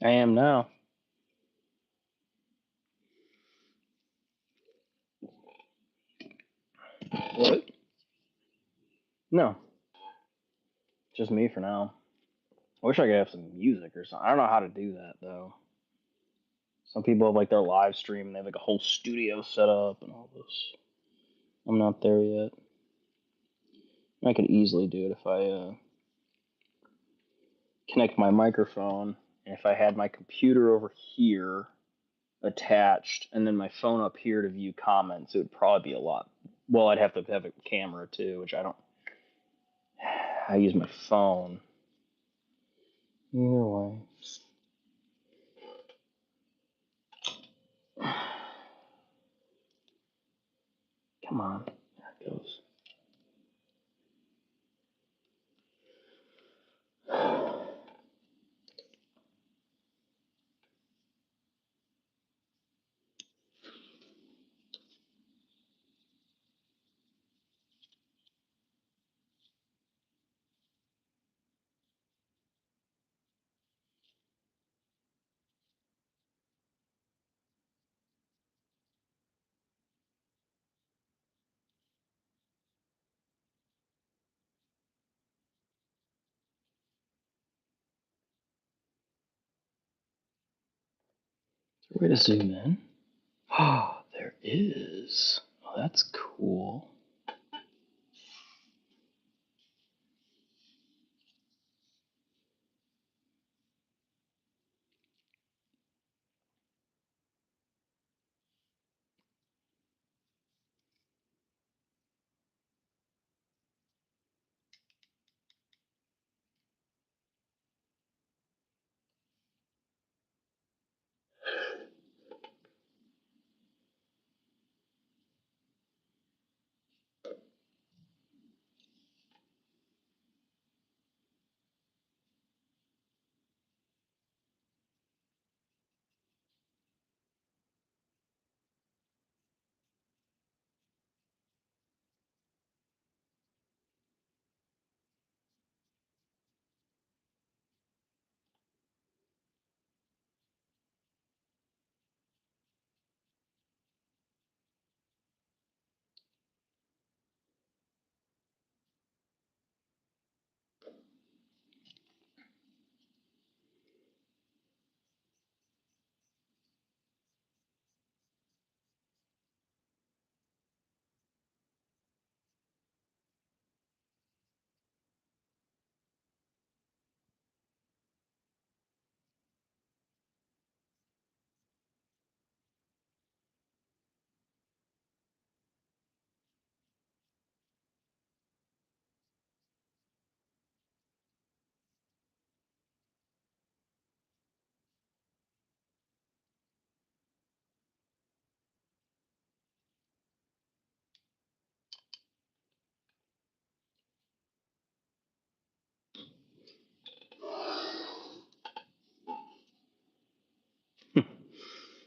I am now. What? No, just me for now. I wish I could have some music or something. I don't know how to do that though. Some people have like their live stream and they have like a whole studio set up and all this. I'm not there yet. I could easily do it if I connect my microphone and if I had my computer over here attached and then my phone up here to view comments, it would probably be a lot. Well, I'd have to have a camera too, which I don't. I use my phone. Either way. Come on. There it goes. Is there a way to zoom in? Oh, there is. Oh, that's cool.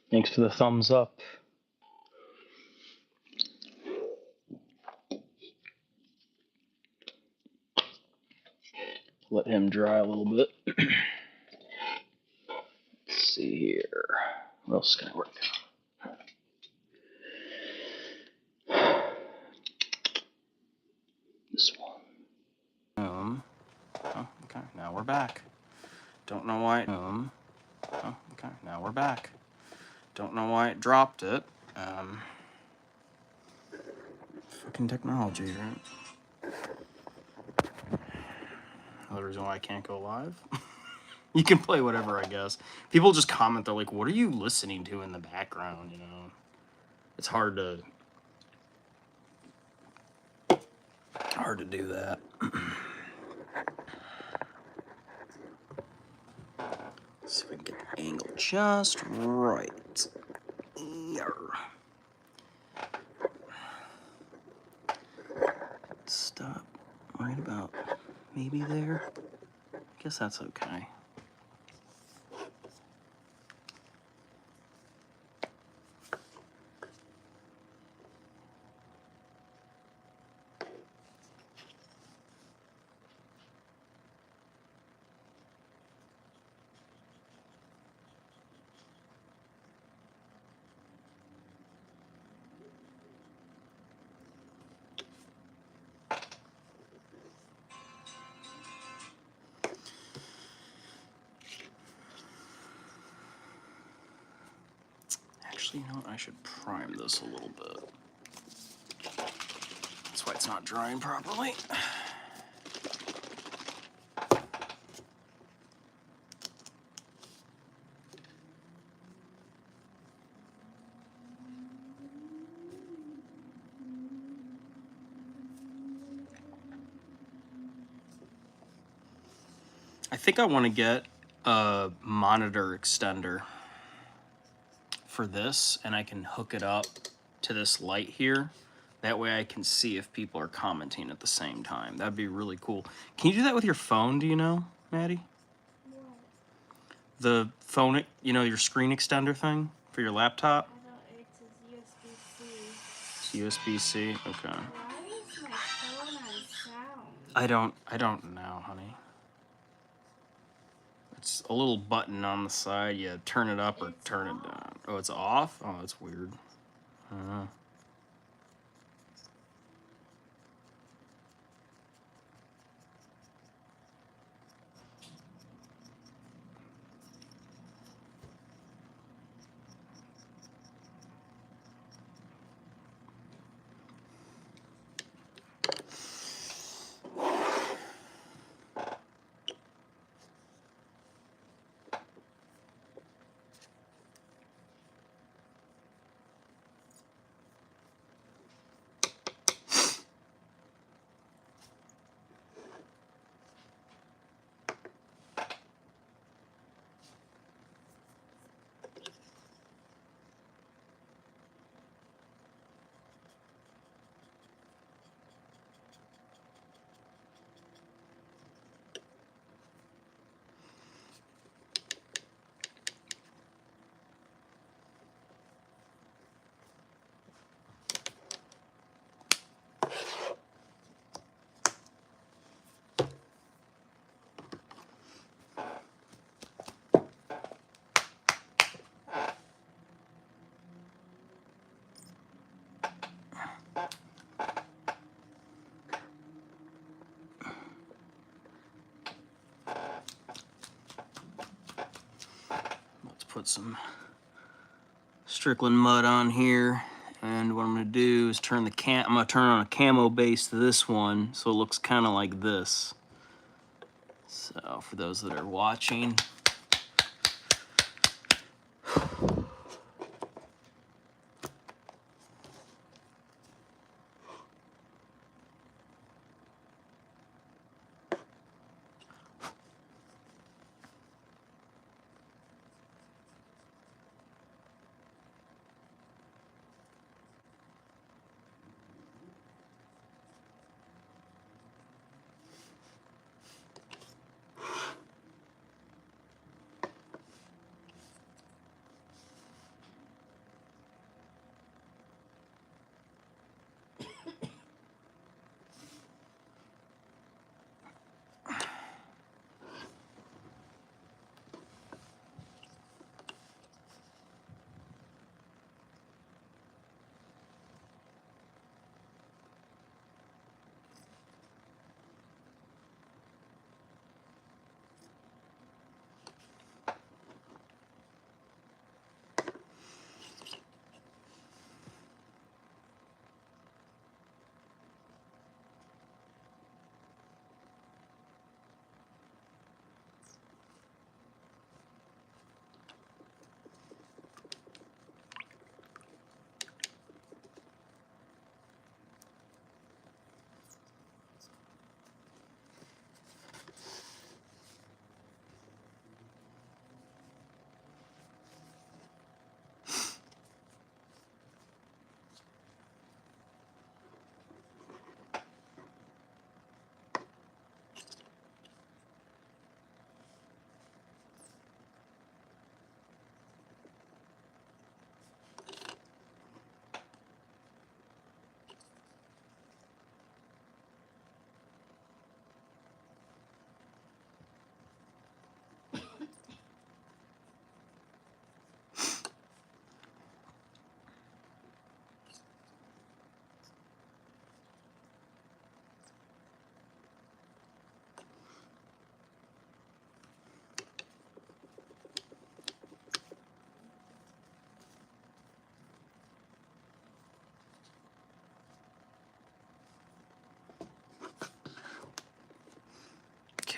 Thanks for the thumbs up. Let him dry a little bit. Let's see here. What else can I work on? This one. Oh, okay. Now we're back. Don't know why. Oh, okay. Now we're back. Don't know why it dropped it. Fucking technology, right? Another reason why I can't go live. You can play whatever, I guess. People just comment, they're like, what are you listening to in the background, you know? It's hard to do that. See if we can get the angle just right. Stop right about maybe there. I guess that's okay. Actually, you know what? I should prime this a little bit. That's why it's not drying properly. I think I want to get a monitor extender for this, and I can hook it up to this light here. That way I can see if people are commenting at the same time. That'd be really cool. Can you do that with your phone, do you know, Maddie? What? The phone, you know, your screen extender thing for your laptop? I thought it says USB-C. It's USB-C, okay. Why is my phone on sound? I don't know, honey. It's a little button on the side. You turn it up or It's turn off. it down. Oh, it's off? Oh, that's weird. I don't know. Let's put some Strickland mud on here. And what I'm gonna do is I'm gonna turn on a camo base to this one so it looks kind of like this. So for those that are watching,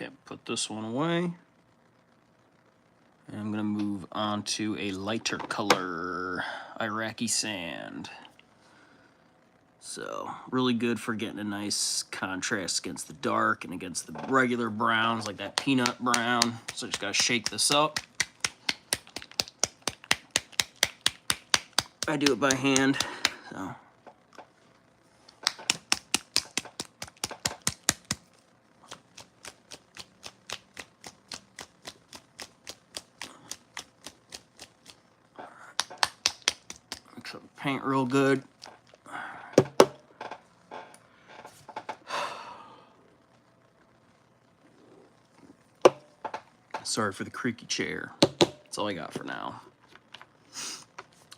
Okay, put this one away. And I'm gonna move on to a lighter color, Iraqi sand. So really good for getting a nice contrast against the dark and against the regular browns, like that peanut brown. So I just gotta shake this up. I do it by hand, so. Mix up the paint real good. Sorry for the creaky chair. That's all I got for now.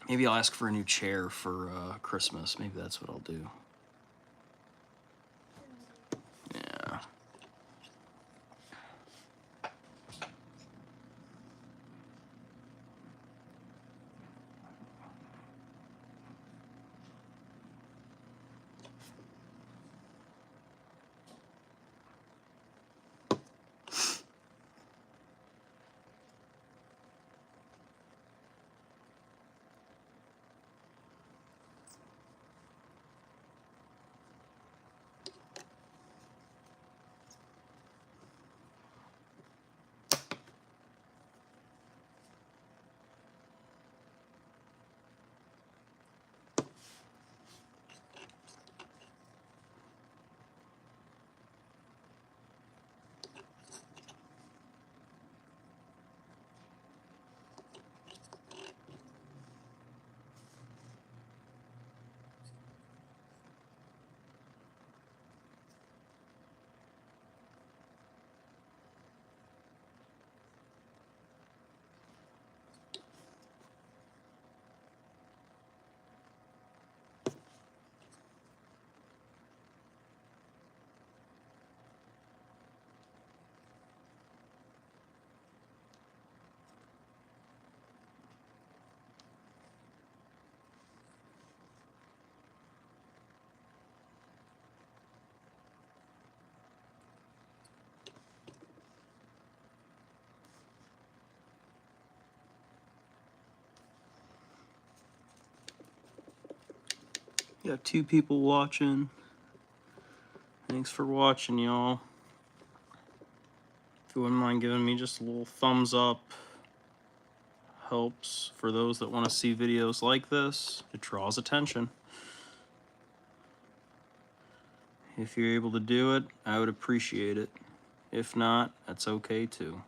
Maybe I'll ask for a new chair for Christmas. Maybe that's what I'll do. Yeah. Got 2 people watching. Thanks for watching, y'all. If you wouldn't mind giving me just a little thumbs up, helps for those that want to see videos like this. It draws attention. If you're able to do it, I would appreciate it. If not, that's okay too.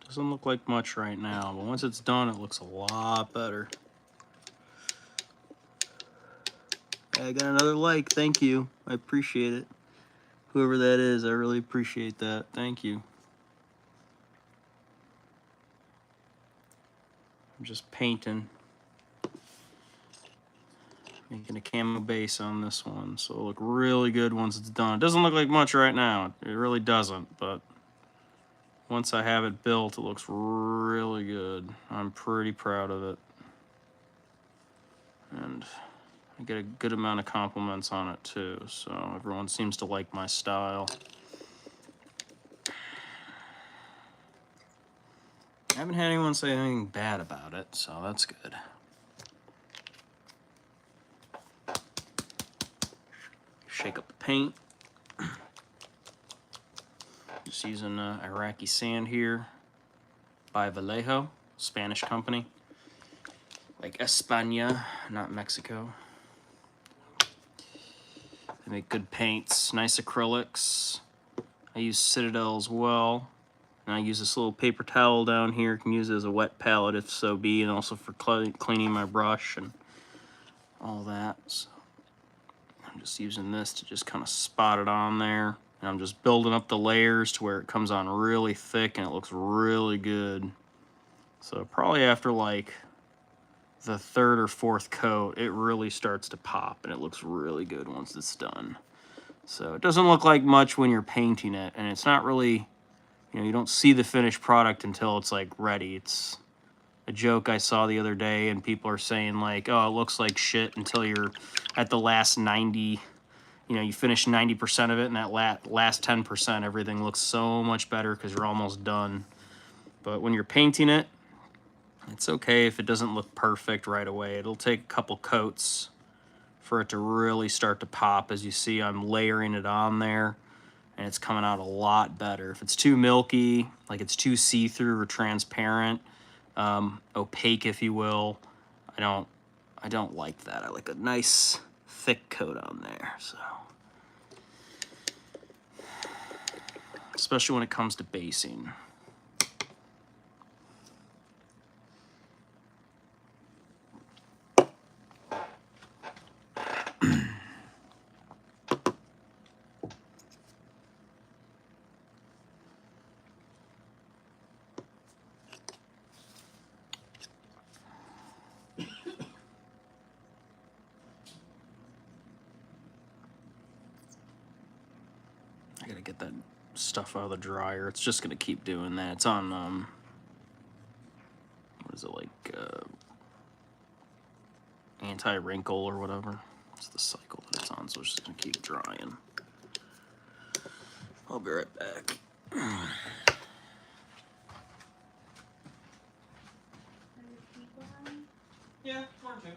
Doesn't look like much right now, but once it's done, it looks a lot better. I got another like, thank you. I appreciate it. Whoever that is, I really appreciate that. Thank you. I'm just painting. Making a camo base on this one, so it'll look really good once it's done. It doesn't look like much right now. It really doesn't, but once I have it built, it looks really good. I'm pretty proud of it. And I get a good amount of compliments on it too, so everyone seems to like my style. I haven't had anyone say anything bad about it, so that's good. Shake up the paint. Just using Iraqi sand here by Vallejo, Spanish company. Like España, not Mexico. They make good paints, nice acrylics. I use Citadel as well. And I use this little paper towel down here. You can use it as a wet palette if so be, and also for cleaning my brush and all that. So I'm just using this to just kind of spot it on there. And I'm just building up the layers to where it comes on really thick and it looks really good. So probably after like the 3rd or 4th coat, it really starts to pop and it looks really good once it's done. So it doesn't look like much when you're painting it, and it's not really, you know, you don't see the finished product until it's like ready. It's a joke I saw the other day, and people are saying like, oh, it looks like shit until you're at the last 90. You know, you finish 90% of it, and that last 10%, everything looks so much better because you're almost done. But when you're painting it, it's okay if it doesn't look perfect right away. It'll take a couple coats for it to really start to pop. As you see, I'm layering it on there, and it's coming out a lot better. If it's too milky, like it's too see-through or transparent, opaque, if you will, I don't like that. I like a nice thick coat on there. So, especially when it comes to basing. I gotta get that stuff out of the dryer. It's just gonna keep doing that. It's on what is it, like anti-wrinkle or whatever. It's the cycle that it's on, so it's just gonna keep drying. I'll be right back. Are there people on? Yeah, one or two.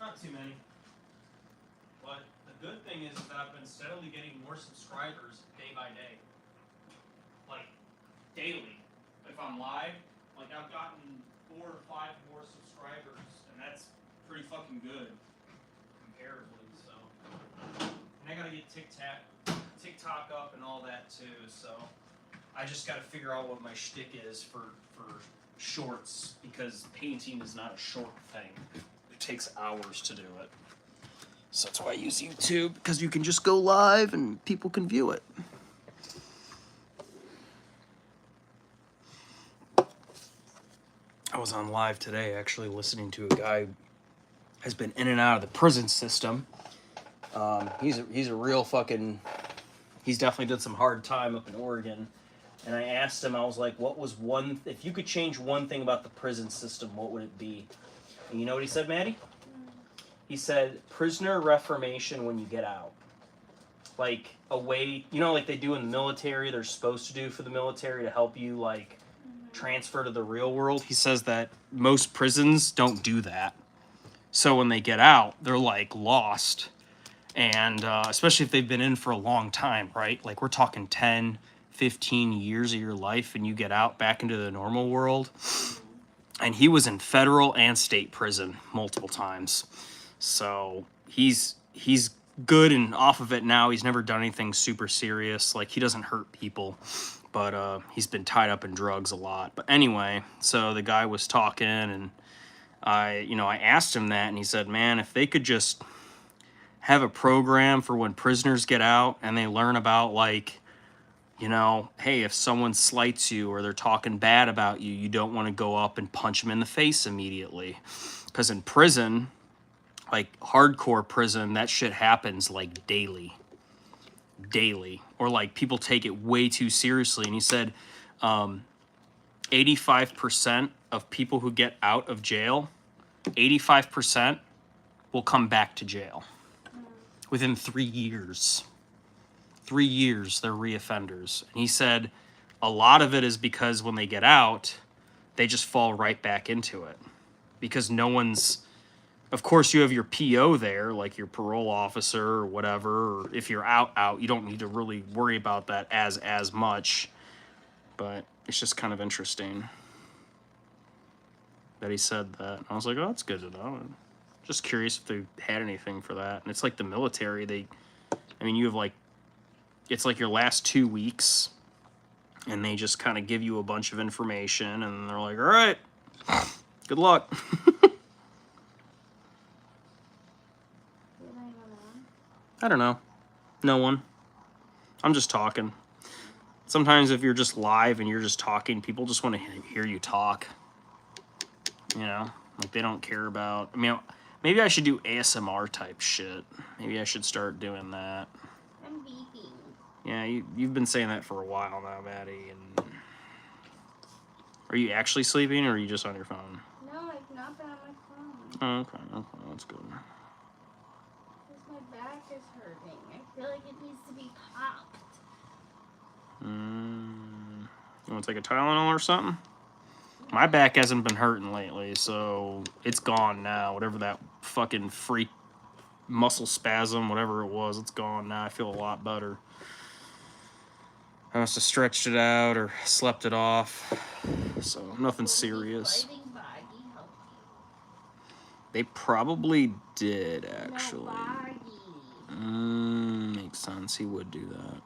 Not too many. But the good thing is that I've been steadily getting more subscribers day by day. Like, daily. If I'm live, like I've gotten 4 or 5 more subscribers, and that's pretty fucking good, comparatively, so. And I gotta get TikTok up and all that too, so. I just gotta figure out what my shtick is for shorts, because painting is not a short thing. It takes hours to do it. So that's why I use YouTube, because you can just go live and people can view it. I was on live today actually listening to a guy who has been in and out of the prison system. He's a real fucking, he's definitely did some hard time up in Oregon. And I asked him, I was like, what was if you could change one thing about the prison system, what would it be? And you know what he said, Maddie? He said, prisoner reformation when you get out. Like, a way, you know, like they do in the military, they're supposed to do for the military to help you, like, transfer to the real world. He says that most prisons don't do that. So when they get out, they're, like, lost. And especially if they've been in for a long time, right? Like, we're talking 10, 15 years of your life, and you get out back into the normal world. And he was in federal and state prison multiple times. So he's good and off of it now. He's never done anything super serious. Like, he doesn't hurt people, but he's been tied up in drugs a lot. But anyway, so the guy was talking, and I asked him that, and he said, man, if they could just have a program for when prisoners get out and they learn about, like, you know, hey, if someone slights you or they're talking bad about you, you don't want to go up and punch them in the face immediately. Because in prison, like hardcore prison, that shit happens like daily. Or like people take it way too seriously. And he said 85% of people who get out of jail, 85% will come back to jail within 3 years. 3 years, they're reoffenders. And he said a lot of it is because when they get out, they just fall right back into it. Because no one's, of course, you have your PO there, like your parole officer or whatever. Or if you're out, you don't need to really worry about that as much. But it's just kind of interesting that he said that. And I was like, oh, that's good to know. And just curious if they had anything for that. And it's like the military. You have like, it's like your last 2 weeks, and they just kind of give you a bunch of information, and they're like, all right, good luck. I don't know. No one. I'm just talking. Sometimes if you're just live and you're just talking, people just want to hear you talk. You know? Like, they don't care about, maybe I should do ASMR type shit. Maybe I should start doing that. I'm beeping. Yeah, you've been saying that for a while now, Maddie. And Are you actually sleeping, or are you just on your phone? No, I've not been on my phone. Oh, okay, that's good. Because my back is hurting. I feel like it needs to be popped. You want to take a Tylenol or something? My back hasn't been hurting lately, so it's gone now. Whatever that fucking freak muscle spasm, whatever it was, it's gone now. I feel a lot better. I must have stretched it out or slept it off. So nothing serious. Will the gliding body help They probably did, you? actually. No body. Makes sense. He would do that.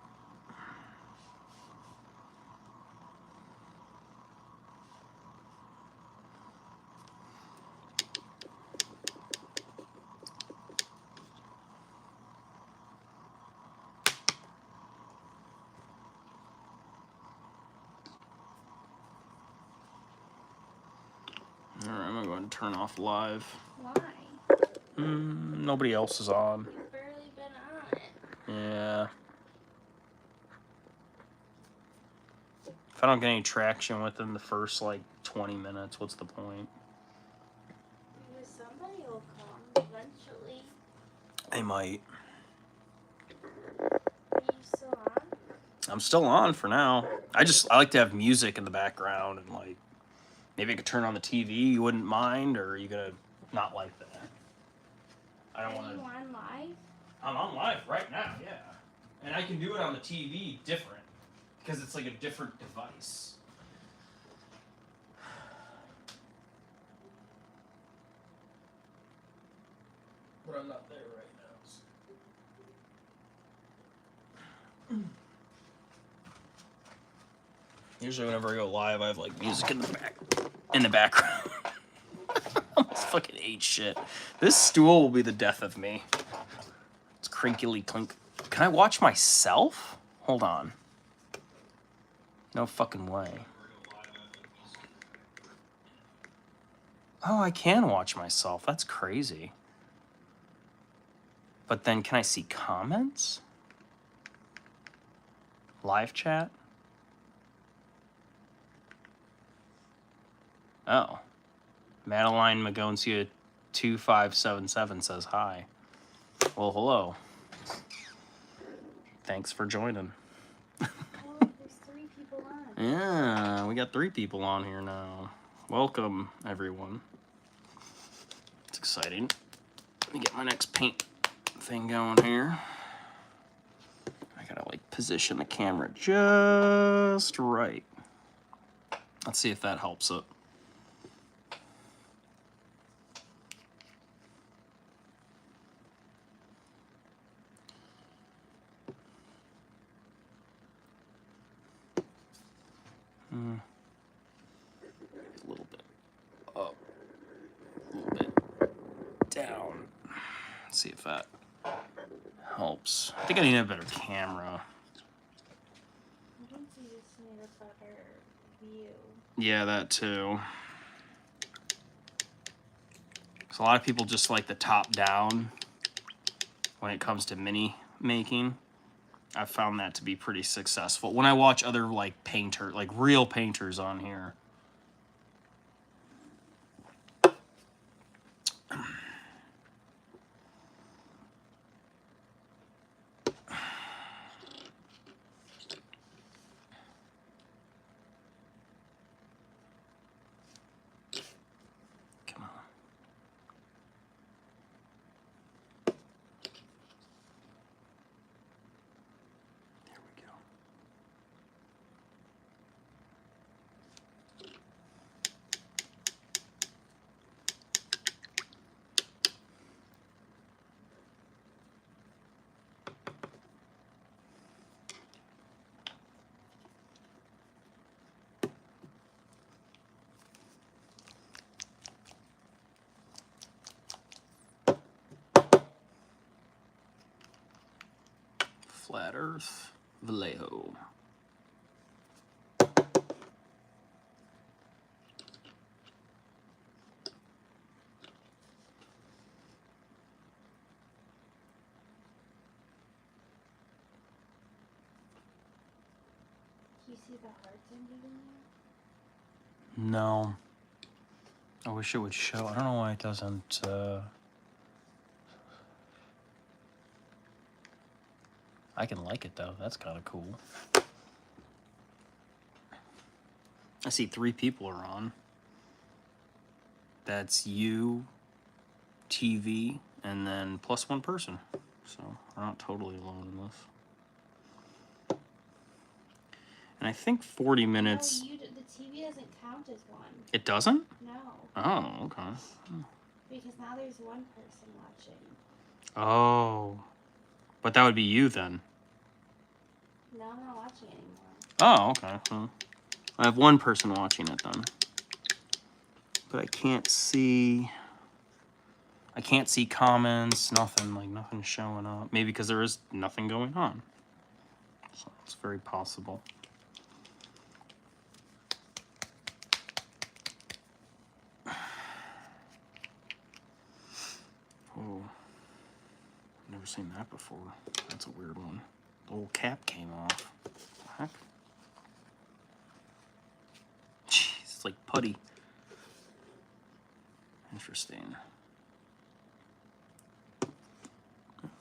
Alright, I'm gonna go ahead and turn off live. Why? Nobody else is on. You've barely been on it. Yeah. If I don't get any traction within the first, like, 20 minutes, what's the point? Because somebody will come eventually. They might. Are you still on? I'm still on for now. I like to have music in the background and, like, maybe I could turn on the TV. You wouldn't mind, or are you gonna not like that? I don't want to. Are you on live? I'm on live right now, yeah. And I can do it on the TV different because it's like a different device. But I'm not there right now. Usually whenever I go live, I have like music in the background. Almost fucking ate shit. This stool will be the death of me. It's crinkly clink. Can I watch myself? Hold on. No fucking way. Oh, I can watch myself. That's crazy. But then can I see comments? Live chat? Oh. Madeline Magoncia 2577 says hi. Well, hello. Thanks for joining. Oh, there's 3 people on. Yeah, we got 3 people on here now. Welcome, everyone. It's exciting. Let me get my next paint thing going here. I gotta like position the camera just right. Let's see if that helps it. A little bit up, a little bit down. Let's see if that helps. I think I need a better camera. I think you just need a better view. Yeah, that too. So a lot of people just like the top down when it comes to mini making. I've found that to be pretty successful. When I watch other like real painters on here. Come on. There we go. Flat Earth, Vallejo. Do you see the hearts I'm giving you? No. I wish it would show. I don't know why it doesn't. I can like it though. That's kind of cool. I see 3 people are on. That's you, TV, and then plus 1 person. So we're not totally alone in this. And I think 40 minutes. No, the TV doesn't count as one. It doesn't? No. Oh, okay. Because now there's one person watching. Oh. But that would be you then. No, I'm not watching anymore. Oh, okay. Well, I have 1 person watching it then. But I can't see comments, nothing, like nothing showing up. Maybe because there is nothing going on. So it's very possible. Oh, never seen that before. That's a weird one. The whole cap came off. What the heck? Jeez, it's like putty. Interesting.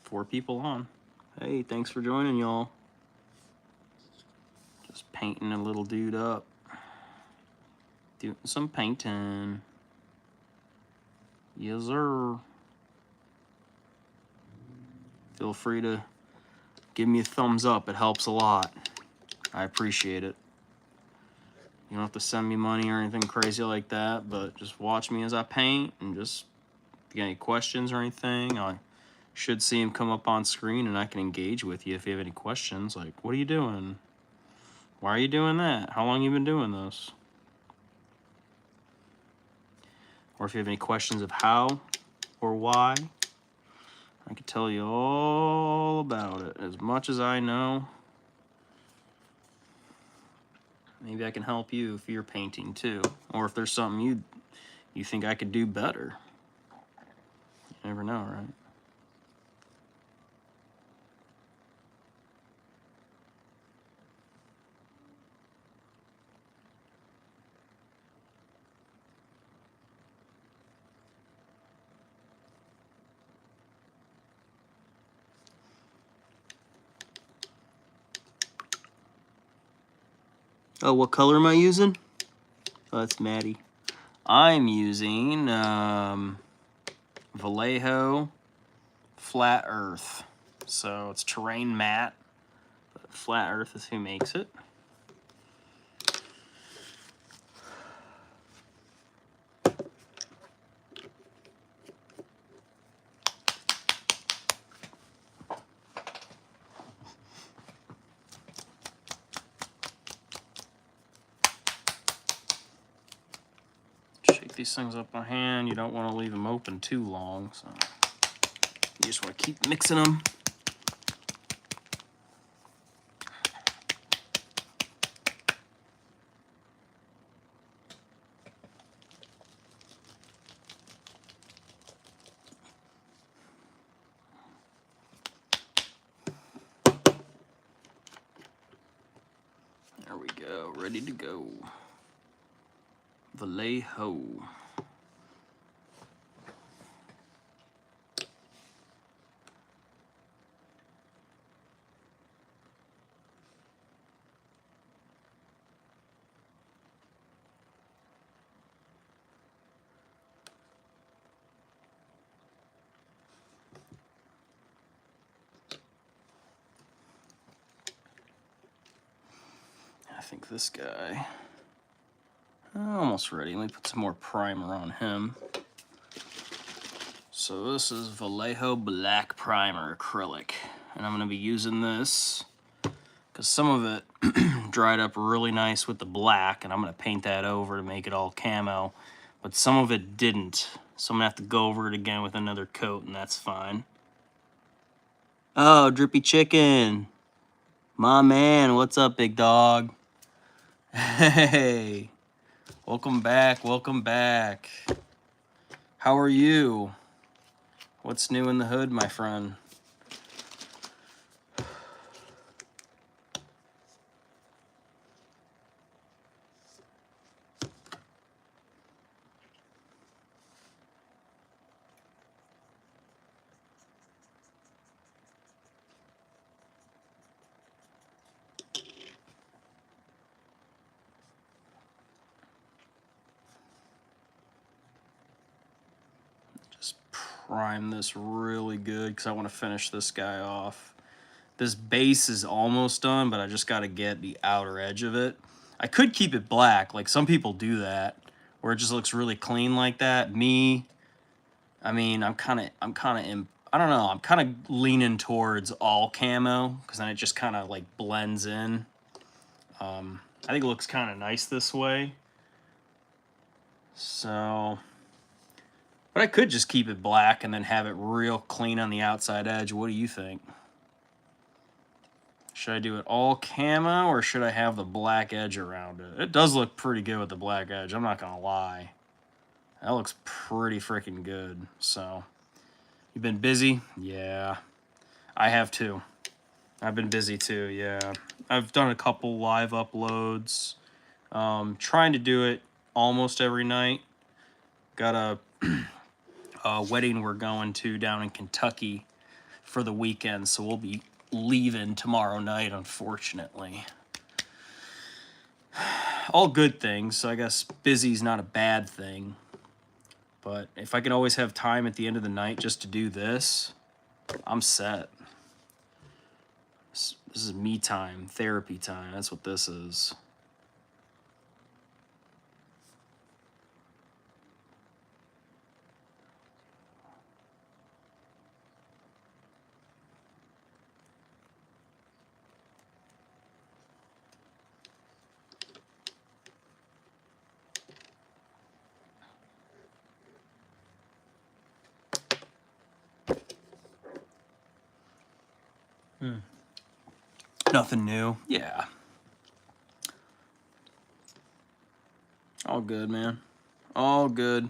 4 people on. Hey, thanks for joining, y'all. Just painting a little dude up. Doing some painting. Yes, sir. Feel free to give me a thumbs up. It helps a lot. I appreciate it. You don't have to send me money or anything crazy like that, but just watch me as I paint, and just if you got any questions or anything, I should see them come up on screen and I can engage with you if you have any questions. Like, what are you doing? Why are you doing that? How long you been doing this? Or if you have any questions of how or why, I can tell you all about it, as much as I know. Maybe I can help you if you're painting too, or if there's something you think I could do better. You never know, right? Oh, what color am I using? Oh, that's Maddie. I'm using Vallejo Flat Earth. So it's terrain matte, but Flat Earth is who makes it. Shake these things up by hand. You don't want to leave them open too long, so you just want to keep mixing them. There we go, ready to go. Vallejo. I think this guy, almost ready. Let me put some more primer on him. So this is Vallejo Black Primer Acrylic, and I'm gonna be using this because some of it dried up really nice with the black, and I'm gonna paint that over to make it all camo, but some of it didn't. So I'm gonna have to go over it again with another coat, and that's fine. Oh, Drippy Chicken. My man, what's up, big dog? Hey, welcome back, welcome back. How are you? What's new in the hood, my friend? prime this really good because I want to finish this guy off. This base is almost done, but I just got to get the outer edge of it. I could keep it black, like some people do that, where it just looks really clean like that. I mean, I'm kind of, I don't know, I'm kind of leaning towards all camo because then it just kind of like blends in. I think it looks kind of nice this way. So, but I could just keep it black and then have it real clean on the outside edge. What do you think? Should I do it all camo or should I have the black edge around it? It does look pretty good with the black edge, I'm not gonna lie. That looks pretty freaking good. So, you've been busy? Yeah, I have too. I've been busy too, yeah. I've done a couple live uploads. Trying to do it almost every night. Got a wedding we're going to down in Kentucky for the weekend, so we'll be leaving tomorrow night, unfortunately. All good things, so I guess busy's not a bad thing. But if I can always have time at the end of the night just to do this, I'm set. This is me time, therapy time. That's what this is. Nothing new. Yeah. All good, man. All good.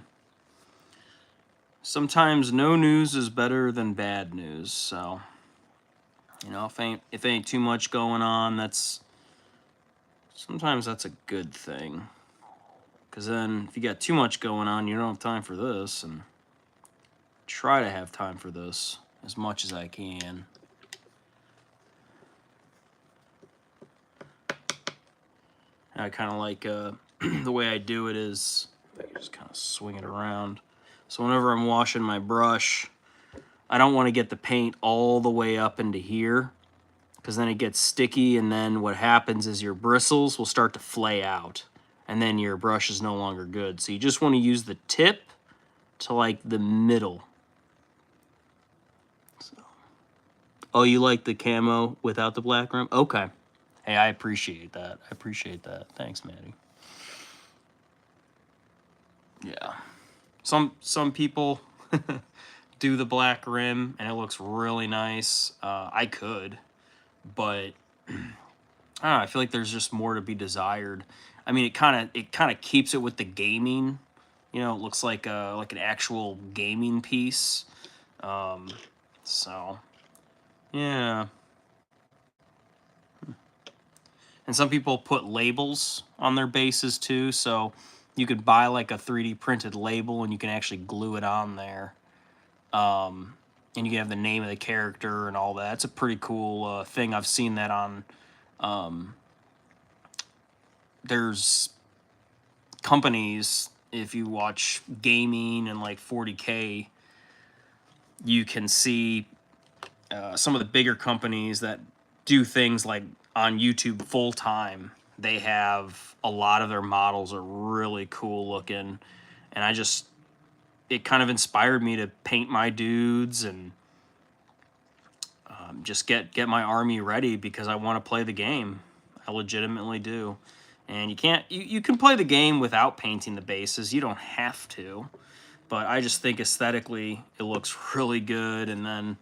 Sometimes no news is better than bad news, so you know, if ain't too much going on, sometimes that's a good thing. Cause then if you got too much going on, you don't have time for this, and try to have time for this as much as I can. I kind of like the way I do it is I can just kind of swing it around. So whenever I'm washing my brush, I don't want to get the paint all the way up into here because then it gets sticky, and then what happens is your bristles will start to flay out and then your brush is no longer good. So you just want to use the tip to like the middle. So. Oh, you like the camo without the black rim? Okay. Hey, I appreciate that. I appreciate that. Thanks, Maddie. Yeah. Some people do the black rim and it looks really nice. I could, but I don't know, I feel like there's just more to be desired. I mean, it kind of keeps it with the gaming. You know, it looks like an actual gaming piece. So yeah. And some people put labels on their bases too, so you could buy like a 3D printed label and you can actually glue it on there. And you can have the name of the character and all that. It's a pretty cool thing. I've seen that on, there's companies, if you watch gaming and like 40K, you can see some of the bigger companies that do things like on YouTube full time. They have a lot of their models are really cool looking, and it kind of inspired me to paint my dudes and just get my army ready because I want to play the game. I legitimately do. And you can play the game without painting the bases. You don't have to, but I just think aesthetically it looks really good. And then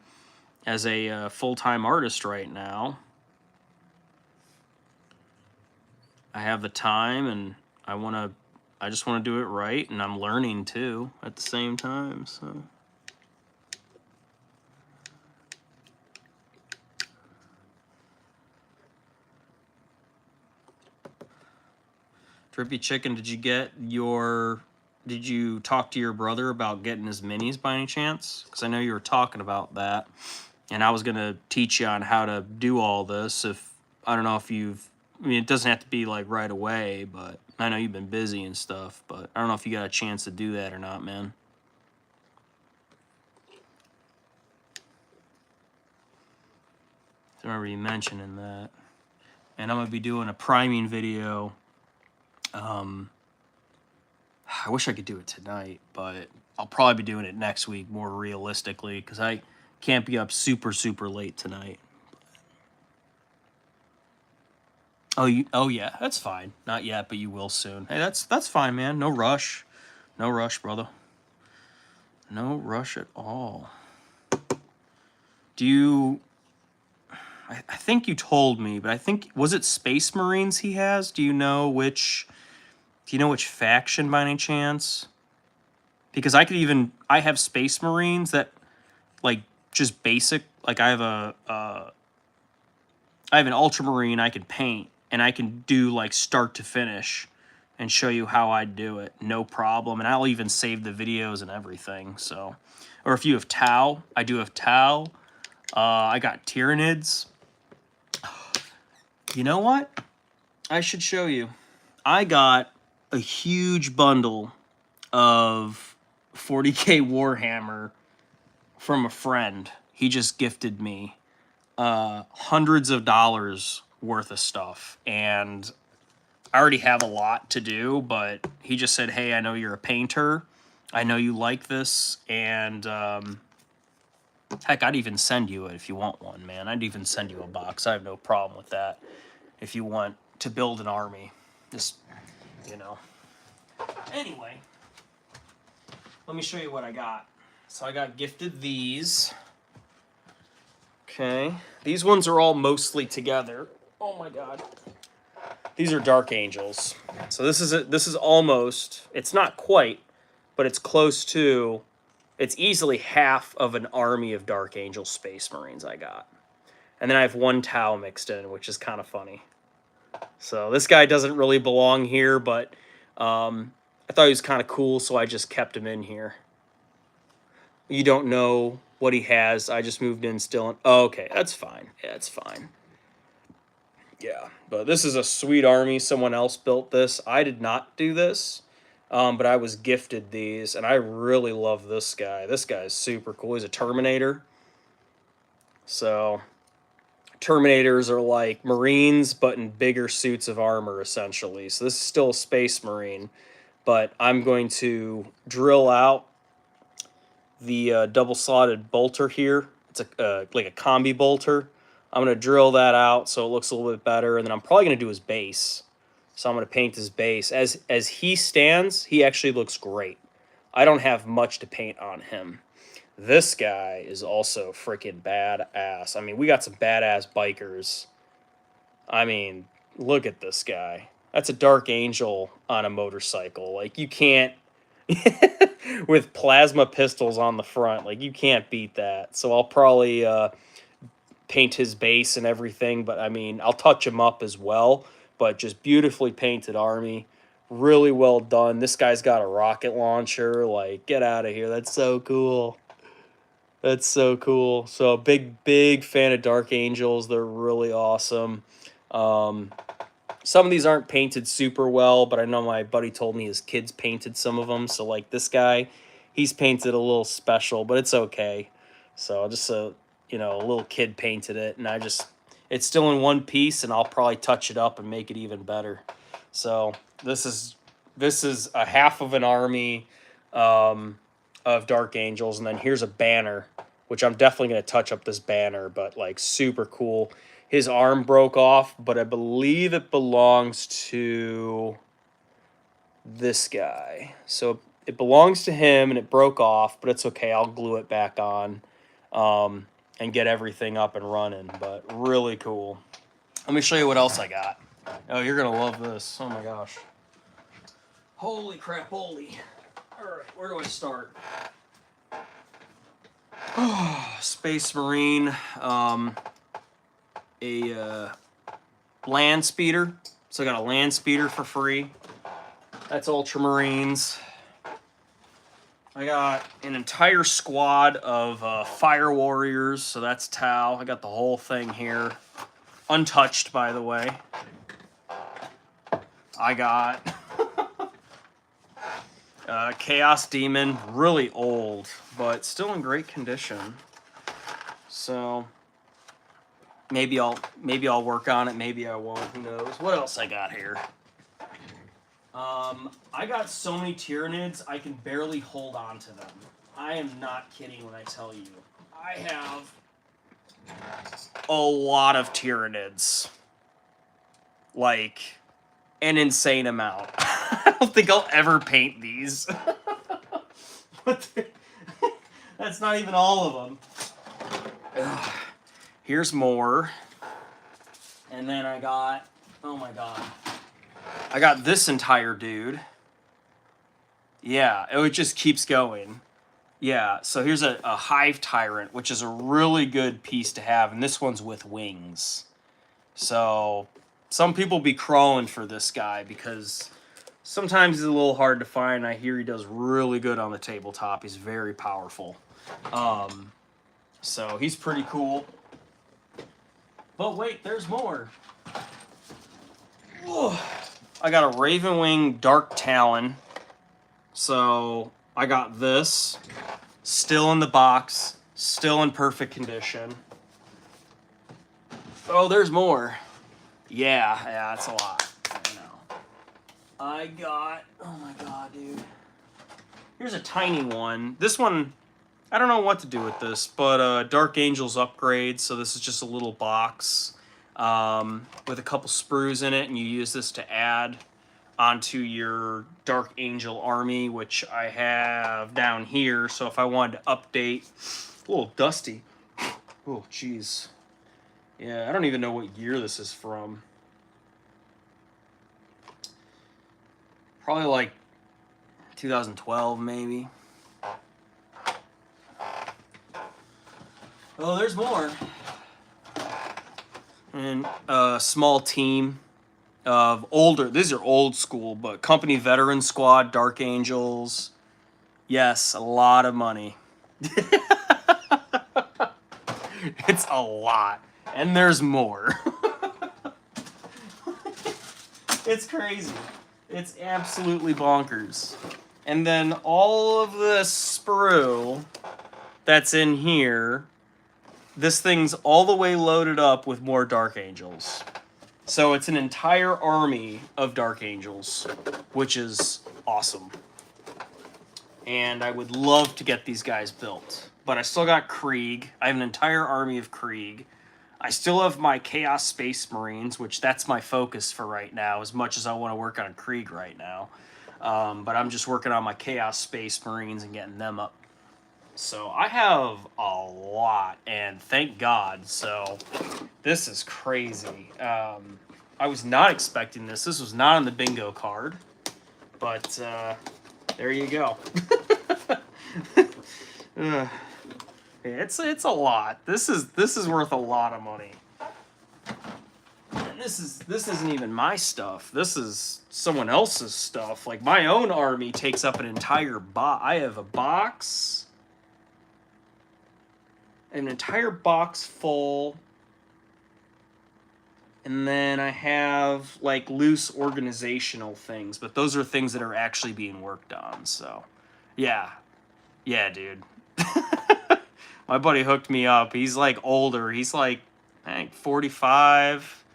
as a full-time artist right now, I have the time and I just want to do it right, and I'm learning too at the same time, so. Drippy Chicken, did you talk to your brother about getting his minis by any chance? Because I know you were talking about that, and I was going to teach you on how to do all this. I don't know if it doesn't have to be like right away, but I know you've been busy and stuff, but I don't know if you got a chance to do that or not, man. I remember you mentioning that. And I'm going to be doing a priming video. I wish I could do it tonight, but I'll probably be doing it next week more realistically because I can't be up super, super late tonight. Oh, yeah, that's fine. Not yet, but you will soon. Hey, that's fine, man. No rush. No rush, brother. No rush at all. Do you... I think you told me, but I think... Was it Space Marines he has? Do you know which faction by any chance? Because I could even... I have Space Marines that, like, just basic... Like, I have an Ultramarine I can paint, and I can do, like, start to finish and show you how I do it. No problem. And I'll even save the videos and everything, so... Or if you have Tau, I do have Tau. I got Tyranids. You know what? I should show you. I got a huge bundle of 40K Warhammer from a friend. He just gifted me hundreds of dollars worth of stuff. And I already have a lot to do, but he just said, hey, I know you're a painter. I know you like this, and heck, I'd even send you it if you want one, man. I'd even send you a box. I have no problem with that. If you want to build an army, just, you know. Anyway, let me show you what I got. So I got gifted these. Okay, these ones are all mostly together. Oh my god. These are Dark Angels. So this is almost, it's not quite, but it's close to, it's easily half of an army of Dark Angel Space Marines I got. And then I have one Tau mixed in, which is kind of funny. So this guy doesn't really belong here, but I thought he was kind of cool, so I just kept him in here. You don't know what he has. I just moved in still. Oh, okay, that's fine. Yeah, that's fine. Yeah, but this is a sweet army. Someone else built this. I did not do this, but I was gifted these, and I really love this guy. This guy is super cool. He's a Terminator. So... Terminators are like Marines, but in bigger suits of armor, essentially. So this is still a Space Marine, but I'm going to drill out the double-slotted bolter here. It's like a combi bolter. I'm going to drill that out so it looks a little bit better, and then I'm probably going to do his base. So I'm going to paint his base. As he stands, he actually looks great. I don't have much to paint on him. This guy is also freaking badass. I mean, we got some badass bikers. I mean, look at this guy. That's a Dark Angel on a motorcycle. Like, you can't... with plasma pistols on the front. Like, you can't beat that. So I'll probably paint his base and everything. But, I mean, I'll touch him up as well. But just beautifully painted army. Really well done. This guy's got a rocket launcher. Like, get out of here. That's so cool. That's so cool. So big fan of Dark Angels. They're really awesome. Some of these aren't painted super well, but I know my buddy told me his kids painted some of them. So like this guy, he's painted a little special, but it's okay. So just a little kid painted it, and it's still in one piece, and I'll probably touch it up and make it even better. So this is a half of an army. Of Dark Angels, and then here's a banner, which I'm definitely going to touch up this banner, but like super cool. His arm broke off, but I believe it belongs to this guy. So it belongs to him, and it broke off, but it's okay. I'll glue it back on and get everything up and running, but really cool. Let me show you what else I got. Oh, you're going to love this. Oh my gosh. Holy crap, holy. All right, where do I start? Oh, Space Marine, a land speeder. So I got a land speeder for free. That's Ultramarines. I got an entire squad of Fire Warriors, so that's Tau. I got the whole thing here. Untouched, by the way. I got... Chaos Demon, really old, but still in great condition. So, Maybe I'll work on it. Maybe I won't. Who knows? What else I got here? I got so many Tyranids, I can barely hold on to them. I am not kidding when I tell you. I have a lot of Tyranids. Like, an insane amount. I don't think I'll ever paint these. That's not even all of them. Ugh. Here's more. And then I got, oh my god. I got this entire dude. Yeah, it just keeps going. Yeah, so here's a Hive Tyrant, which is a really good piece to have, and this one's with wings. So, some people be crawling for this guy because sometimes he's a little hard to find. I hear he does really good on the tabletop. He's very powerful. So, he's pretty cool. But wait, there's more. Ugh. I got a Ravenwing Dark Talon. So, I got this. Still in the box. Still in perfect condition. Oh, there's more. Yeah, that's a lot. I know. I got... Oh my god, dude. Here's a tiny one. This one, I don't know what to do with this, but Dark Angels upgrade. So this is just a little box with a couple sprues in it, and you use this to add onto your Dark Angel army, which I have down here. So if I wanted to update... A little dusty. Oh, jeez. Yeah, I don't even know what year this is from. Probably like 2012, maybe. Oh, there's more. And a small team of older, these are old school, but Company Veteran Squad, Dark Angels. Yes, a lot of money. It's a lot. And there's more. It's crazy. It's absolutely bonkers. And then all of this sprue that's in here, this thing's all the way loaded up with more Dark Angels. So it's an entire army of Dark Angels, which is awesome. And I would love to get these guys built. But I still got Krieg. I have an entire army of Krieg. I still have my Chaos Space Marines, which that's my focus for right now, as much as I want to work on Krieg right now. But I'm just working on my Chaos Space Marines and getting them up. So I have a lot, and thank God. So this is crazy. I was not expecting this. This was not on the bingo card. But there you go. It's a lot. This is worth a lot of money. And this isn't even my stuff. This is someone else's stuff. Like my own army takes up an entire box. I have a box, an entire box full, and then I have like loose organizational things, but those are things that are actually being worked on. So, yeah, dude. My buddy hooked me up. He's like older. He's like, I think 45.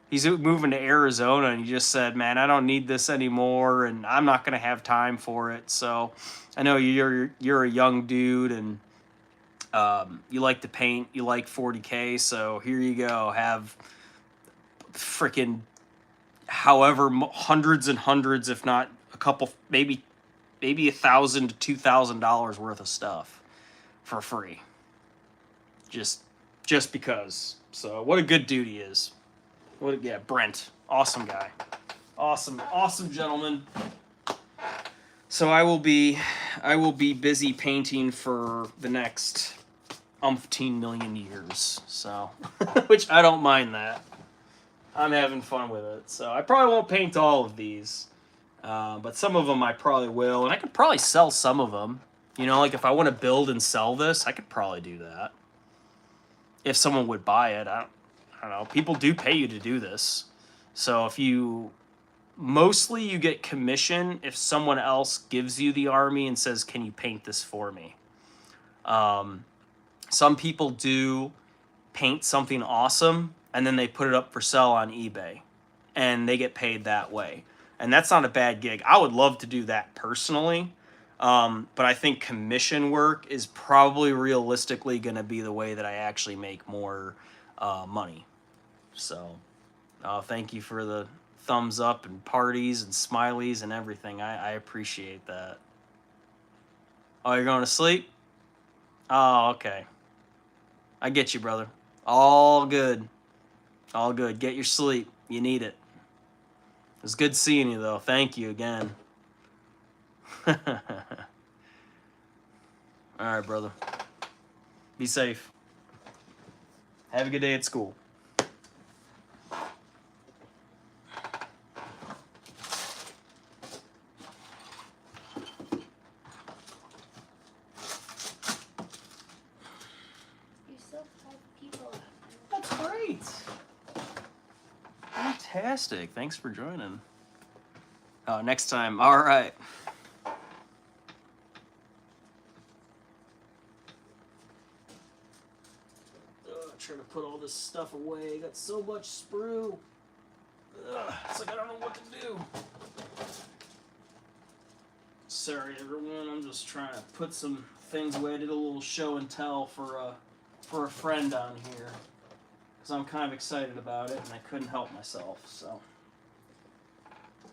He's moving to Arizona, and he just said, man, I don't need this anymore, and I'm not going to have time for it. So I know you're a young dude, and you like to paint. You like 40K, so here you go. Have freaking however hundreds and hundreds, if not a couple, maybe $1,000 to $2,000 worth of stuff for free. Just because. So what a good dude he is. Brent, awesome guy, awesome gentleman. So I will be busy painting for the next umpteen million years. So, which I don't mind that. I'm having fun with it. So I probably won't paint all of these, but some of them I probably will, and I could probably sell some of them. You know, like if I want to build and sell this, I could probably do that. If someone would buy it, I don't know. People do pay you to do this. So if mostly you get commission if someone else gives you the army and says, can you paint this for me? Some people do paint something awesome and then they put it up for sale on eBay and they get paid that way. And that's not a bad gig. I would love to do that personally. But I think commission work is probably realistically going to be the way that I actually make more money. So thank you for the thumbs up and parties and smileys and everything. I appreciate that. Oh, you're going to sleep? Oh, okay. I get you, brother. All good. All good. Get your sleep. You need it. It was good seeing you, though. Thank you again. All right, brother. Be safe. Have a good day at school. You still have 5 people left. That's great. Fantastic. Thanks for joining. Next time. All right. Trying to put all this stuff away. Got so much sprue. It's like I don't know what to do. Sorry, everyone. I'm just trying to put some things away. I did a little show and tell for a friend on here because I'm kind of excited about it and I couldn't help myself. So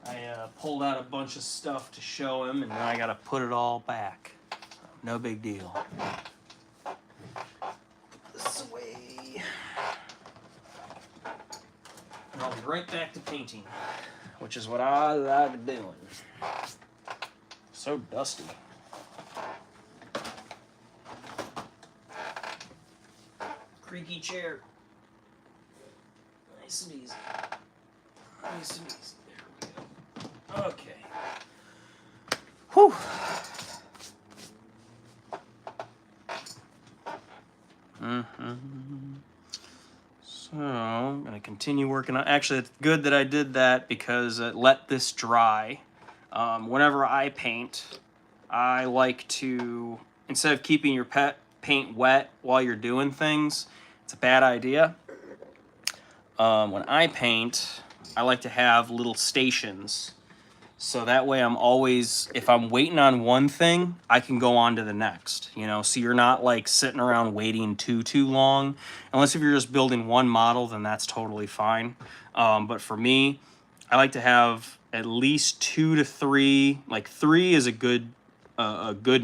I pulled out a bunch of stuff to show him, and then I got to put it all back. No big deal. Put this away. And I'll be right back to painting, which is what I like doing. So dusty. Creaky chair. Nice and easy. Nice and easy. There we go. Okay. Whew. So I'm gonna continue working on. Actually, it's good that I did that because it let this dry. Whenever I paint, I like to, instead of keeping your paint wet while you're doing things, it's a bad idea. When I paint, I like to have little stations. So that way I'm always, if I'm waiting on one thing, I can go on to the next, you know, so you're not like sitting around waiting too long. Unless if you're just building one model, then that's totally fine. But for me, I like to have at least 2 to 3, like 3 is a good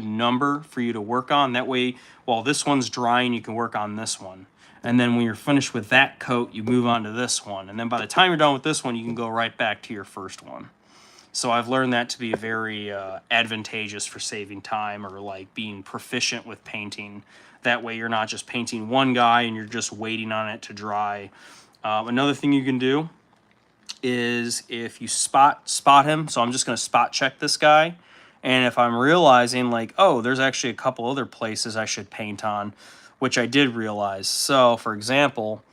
number for you to work on. That way, while this one's drying, you can work on this one. And then when you're finished with that coat, you move on to this one. And then by the time you're done with this one, you can go right back to your first one. So I've learned that to be very advantageous for saving time or like being proficient with painting. That way you're not just painting one guy and you're just waiting on it to dry. Another thing you can do is if you spot him, so I'm just going to spot check this guy. And if I'm realizing like, oh, there's actually a couple other places I should paint on, which I did realize. So for example,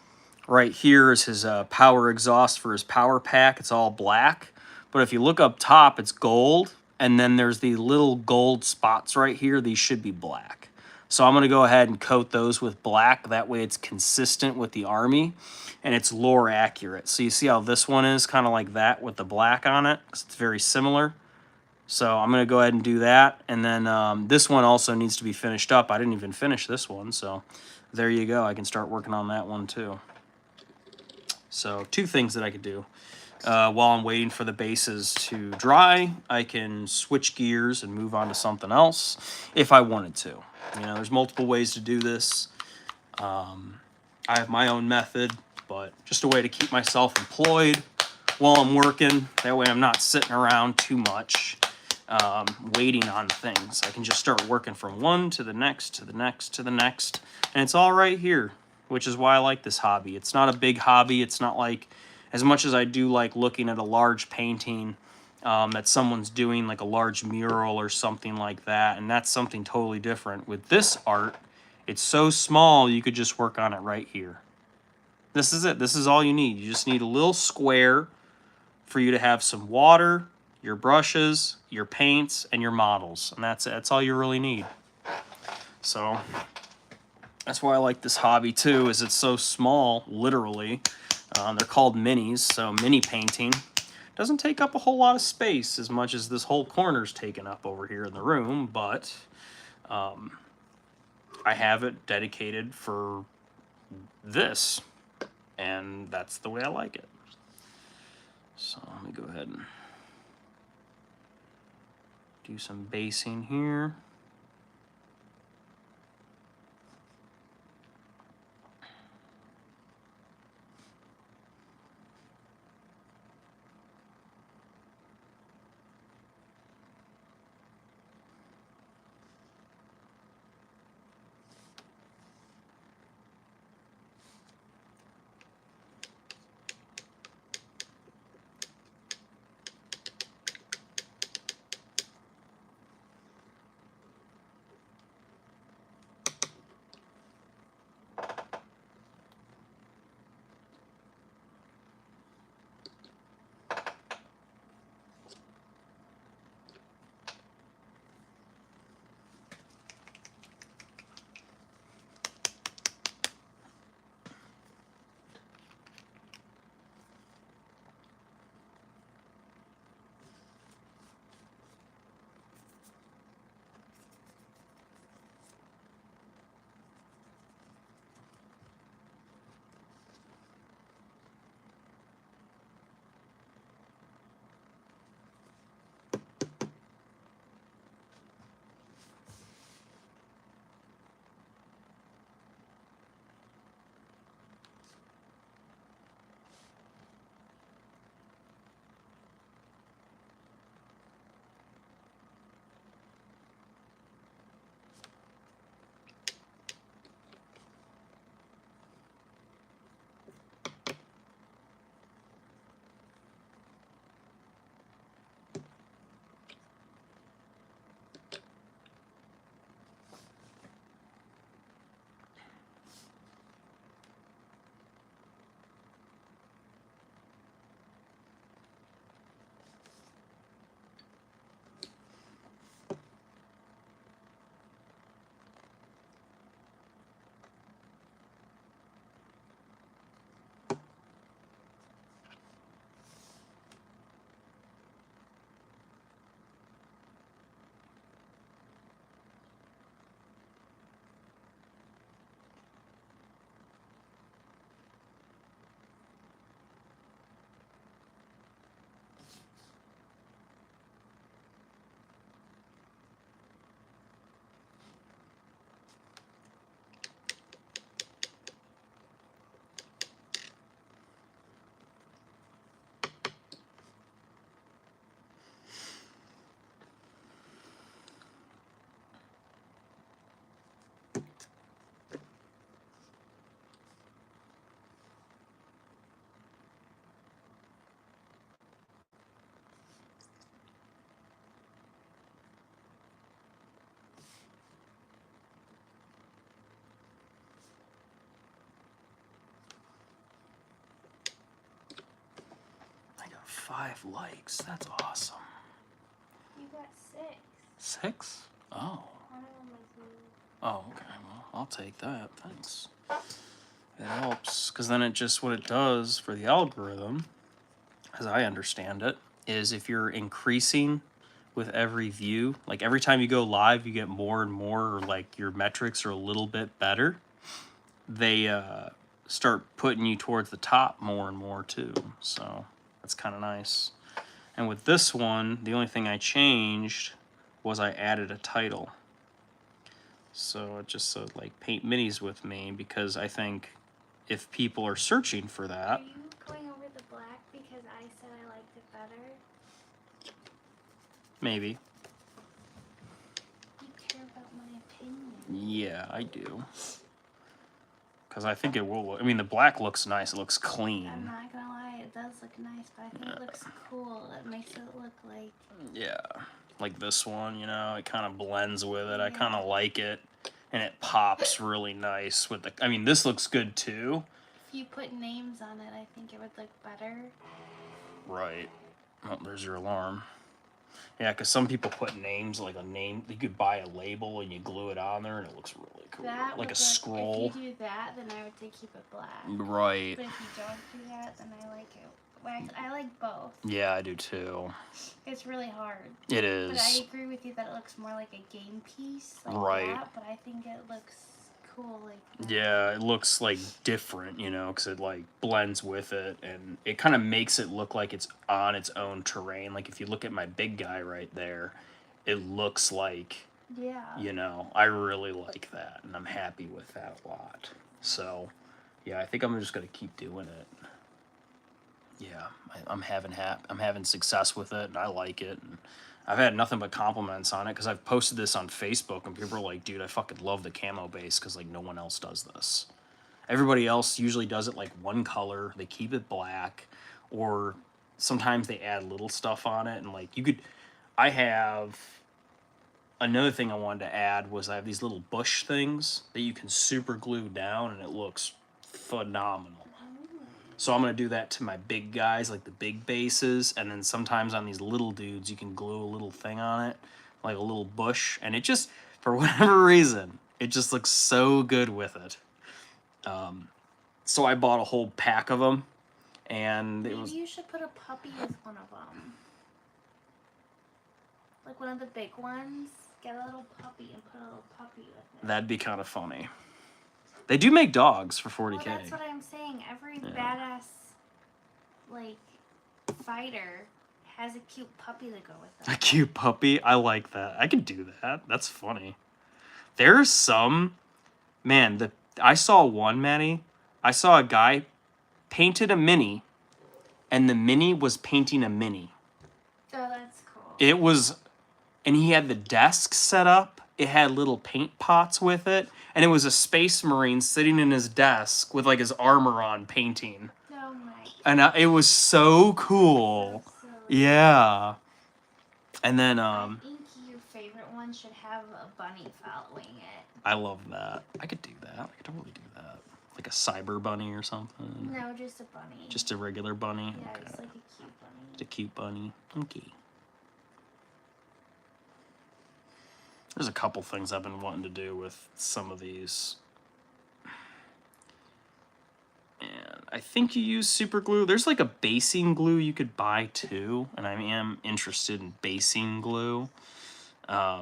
right here is his power exhaust for his power pack. It's all black. But if you look up top, it's gold, and then there's the little gold spots right here. These should be black. So I'm going to go ahead and coat those with black. That way it's consistent with the Army, and it's lore accurate. So you see how this one is kind of like that with the black on it, because it's very similar. So I'm going to go ahead and do that. And then this one also needs to be finished up. I didn't even finish this one, so there you go. I can start working on that one too. So 2 things that I could do. While I'm waiting for the bases to dry, I can switch gears and move on to something else if I wanted to. You know, there's multiple ways to do this. I have my own method, but just a way to keep myself employed while I'm working. That way I'm not sitting around too much waiting on things. I can just start working from one to the next, to the next, to the next. And it's all right here, which is why I like this hobby. It's not a big hobby. It's not like, as much as I do like looking at a large painting that someone's doing, like a large mural or something like that, and that's something totally different. With this art, it's so small you could just work on it right here. This is it. This is all you need. You just need a little square for you to have some water, your brushes, your paints, and your models. And that's it. That's all you really need. So That's why I like this hobby too, is it's so small, literally. They're called minis, so mini painting. Doesn't take up a whole lot of space as much as this whole corner's taken up over here in the room, but I have it dedicated for this, and that's the way I like it. So let me go ahead and do some basing here. I got 5 likes. That's awesome. You got 6. 6? Oh. One of them was you. Oh, okay. Well, I'll take that. Thanks. It helps, because then it just, what it does for the algorithm, as I understand it, is if you're increasing with every view, like every time you go live, you get more and more, or like your metrics are a little bit better, they start putting you towards the top more and more too. So that's kind of nice. And with this one, the only thing I changed was I added a title. So it just said like paint minis with me, because I think if people are searching for Are that, you going over the black because I said I liked it better? maybe. You care about my opinion. Yeah, I do. Because I think it will. I mean, the black looks nice. It looks clean. I'm not gonna lie, it does look nice, but I think it looks cool. It makes it look like... Yeah. Like this one, you know, it kind of blends with it. I Yeah. kind of like it. And it pops really nice with the... I mean, this looks good too. If you put names on it, I think it would look better. Right. Oh, there's your alarm. Yeah, because some people put names, like a name. You could buy a label and you glue it on there, and it looks really cool, That like would a scroll. If you do that, then I would say keep it black. Right. But if you don't do that, then I like it. I like both. Yeah, I do too. It's really hard. It is. But I agree with you that it looks more like a game piece, like Right. that. But I think it looks cool, like that. Yeah, it looks like different, you know, because it like blends with it, and it kind of makes it look like it's on its own terrain. Like if you look at my big guy right there, it looks like, Yeah. you know, I really like that, and I'm happy with that a lot. So, yeah, I think I'm just gonna keep doing it. Yeah, I'm having success with it, and I like it. And I've had nothing but compliments on it because I've posted this on Facebook, and people are like, "Dude, I fucking love the camo base because like no one else does this. Everybody else usually does it like one color. They keep it black, or sometimes they add little stuff on it. And like you could, I have another thing I wanted to add was I have these little bush things that you can super glue down, and it looks phenomenal. So I'm going to do that to my big guys, like the big bases, and then sometimes on these little dudes, you can glue a little thing on it, like a little bush, and it just, for whatever reason, it just looks so good with it. So I bought a whole pack of them, and Maybe it was... you should put a puppy with one of them. Like one of the big ones. Get a little puppy and put a little puppy with it. That'd be kind of funny. They do make dogs for 40K. Well, that's what I'm saying. Every badass, like, fighter has a cute puppy to go with them. A cute puppy? I like that. I can do that. That's funny. There's some... Man, I saw one, Maddie. I saw a guy painted a mini, and the mini was painting a mini. Oh, that's cool. It was... And he had the desk set up. It had little paint pots with it. And it was a space marine sitting in his desk with like his armor on painting. Oh my. And it was so cool. So silly. Yeah. And then I think your favorite one should have a bunny following it. I love that. I could do that. I could totally do that. Like a cyber bunny or something. No, just a bunny. Just a regular bunny. Yeah, Okay. just like a cute bunny. Just a cute bunny. Okay. There's a couple things I've been wanting to do with some of these. And I think you use super glue. There's like a basing glue you could buy too. And I am interested in basing glue. I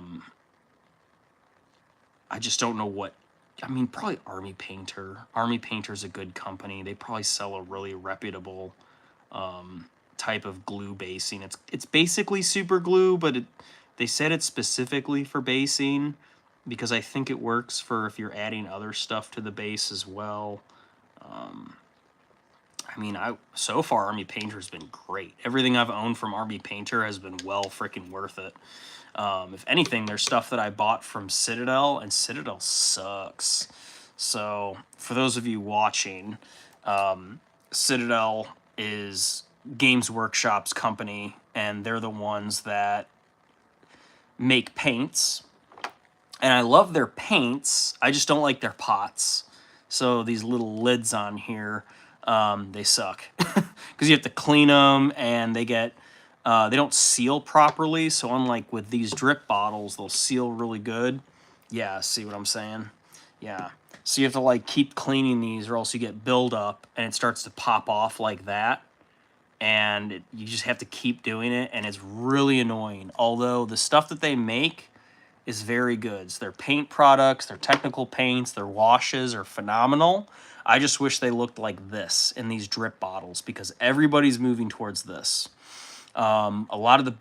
just don't know what. I mean, probably Army Painter. Army Painter's a good company. They probably sell a really reputable type of glue basing. It's basically super glue, but they said it's specifically for basing because I think it works for if you're adding other stuff to the base as well. I mean, so far Army Painter has been great. Everything I've owned from Army Painter has been well freaking worth it. If anything, there's stuff that I bought from Citadel, and Citadel sucks. So for those of you watching, Citadel is Games Workshop's company, and they're the ones that make paints. And I love their paints. I just don't like their pots. So these little lids on here, they suck. Because you have to clean them, and they get... they don't seal properly, so unlike with these drip bottles, they'll seal really good. Yeah, see what I'm saying? Yeah. So you have to like keep cleaning these, or else you get buildup, and it starts to pop off like that. And you just have to keep doing it, and it's really annoying. Although the stuff that they make is very good. So their paint products, their technical paints, their washes are phenomenal. I just wish they looked like this in these drip bottles, because everybody's moving towards this. A lot of the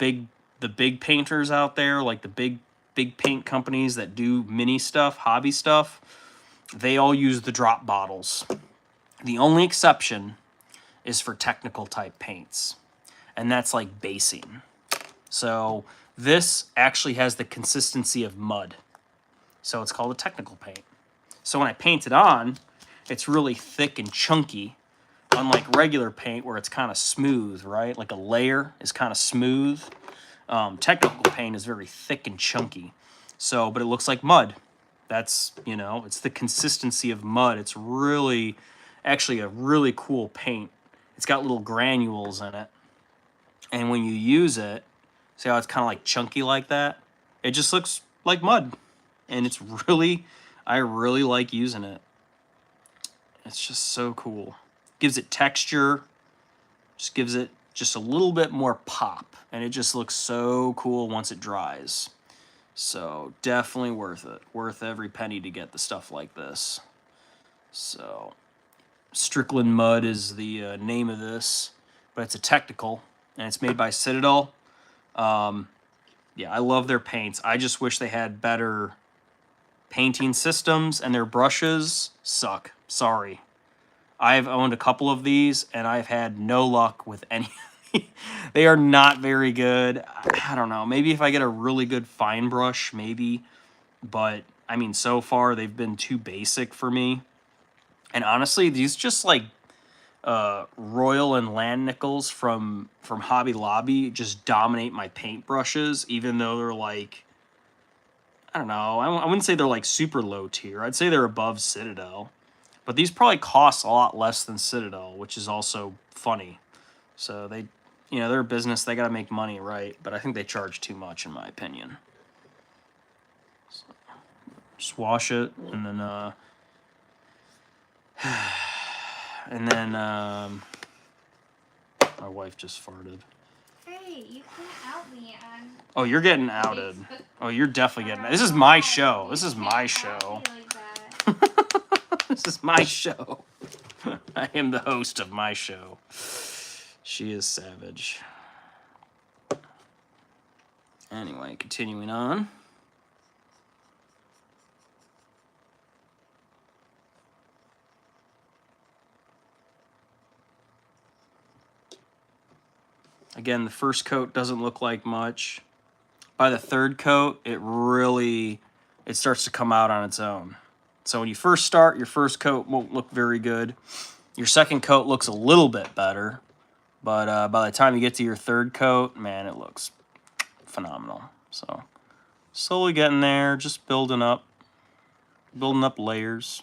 big painters out there, like the big paint companies that do mini stuff, hobby stuff, they all use the drop bottles. The only exception is for technical type paints, and that's like basing. So this actually has the consistency of mud, so it's called a technical paint. So when I paint it on, it's really thick and chunky, unlike regular paint where it's kind of smooth, right? Like a layer is kind of smooth. Technical paint is very thick and chunky. So, but it looks like mud. That's, you know, it's the consistency of mud. It's really, actually a really cool paint. It's got little granules in it. And when you use it, See how it's kind of like chunky like that? It just looks like mud. And it's really, I really like using it. It's just so cool. Gives it texture. Just gives it just a little bit more pop. And it just looks so cool once it dries. So definitely worth it. Worth every penny to get the stuff like this. So Strickland Mud is the name of this. But it's a technical. And it's made by Citadel. Yeah, I love their paints. I just wish they had better painting systems, and their brushes suck. Sorry. I've owned a couple of these, and I've had no luck with any. They are not very good. I don't know. Maybe if I get a really good fine brush, maybe. But, I mean, so far, they've been too basic for me. And honestly, these just, like, Royal and Land Nickels from Hobby Lobby just dominate my paint brushes, even though they're, like, I don't know. I wouldn't say they're, like, super low tier. I'd say they're above Citadel. But these probably cost a lot less than Citadel, which is also funny. So they, you know, they're a business. They got to make money, right? But I think they charge too much, in my opinion. So, just wash it, and then, my wife just farted. Hey, you can't out me on. Oh, you're getting outed. Facebook. Oh, you're definitely getting. This is my show. This is my show. This is my show. I am the host of my show. She is savage. Anyway, continuing on. Again, the first coat doesn't look like much. By the third coat, it starts to come out on its own. So when you first start, your first coat won't look very good. Your second coat looks a little bit better. But by the time you get to your third coat, man, it looks phenomenal. So slowly getting there, just building up layers.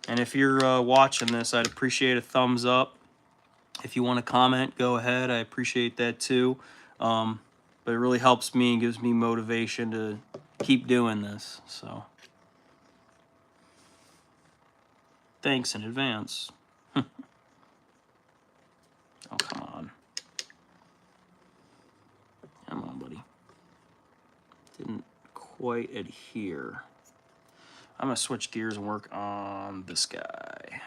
And if you're watching this, I'd appreciate a thumbs up. If you want to comment, go ahead. I appreciate that too. But it really helps me and gives me motivation to keep doing this. So thanks in advance. Oh, come on. Come on, buddy. Didn't quite adhere. I'm going to switch gears and work on this guy.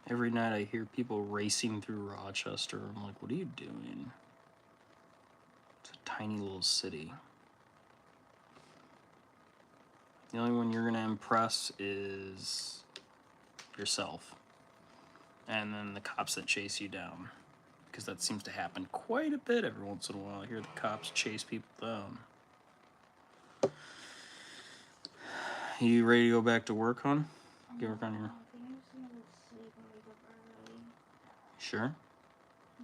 Every night I hear people racing through Rochester. I'm like, what are you doing? It's a tiny little city. The only one you're going to impress is yourself. And then the cops that chase you down. Because that seems to happen quite a bit every once in a while. I hear the cops chase people down. You ready to go back to work, hon? Get work on your... Sure.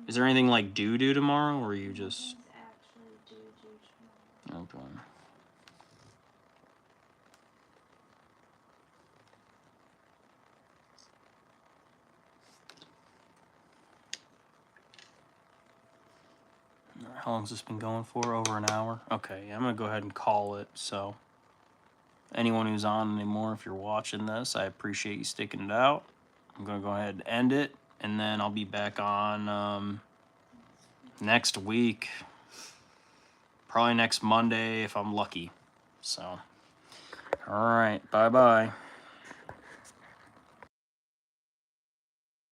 Is there anything like due tomorrow, or are you just... Okay. How long's this been going for? Over an hour? Okay, I'm going to go ahead and call it, so... Anyone who's on anymore, if you're watching this, I appreciate you sticking it out. I'm going to go ahead and end it, and then I'll be back on next week. Probably next Monday if I'm lucky. So, all right, bye-bye.